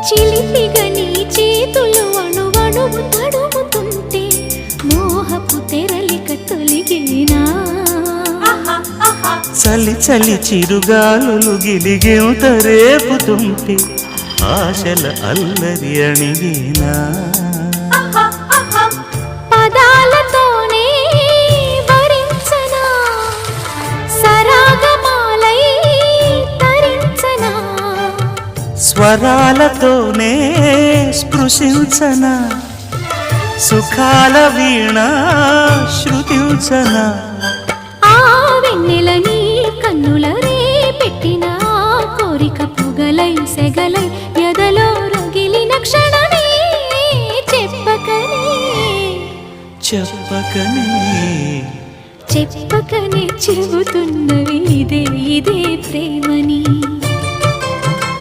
చిలిపిగా నీ చేతులు అణువణువు తడుముతుంటే మోహపు తెరలిక తొలిగేనా చలి చలి చిరుగాలులు గిలిగేంత రేపుతుంటే ఆశల అల్లరి అణిగేనా పదాలతోనే వరించనా సరాగమాలై తరించనా స్వరాలతోనే స్పృశించనా సుఖాల వీణ శృతించనా ఆ వెన్నెల నీ కన్నుల రే పెట్టిన కోరిక పొగలై సెగలై ఎదలో రగిలిన క్షణమే చెప్పకనే చెప్పకనే చెప్పకనే చెబుతున్నవి ఇదే ఇదే ప్రేమని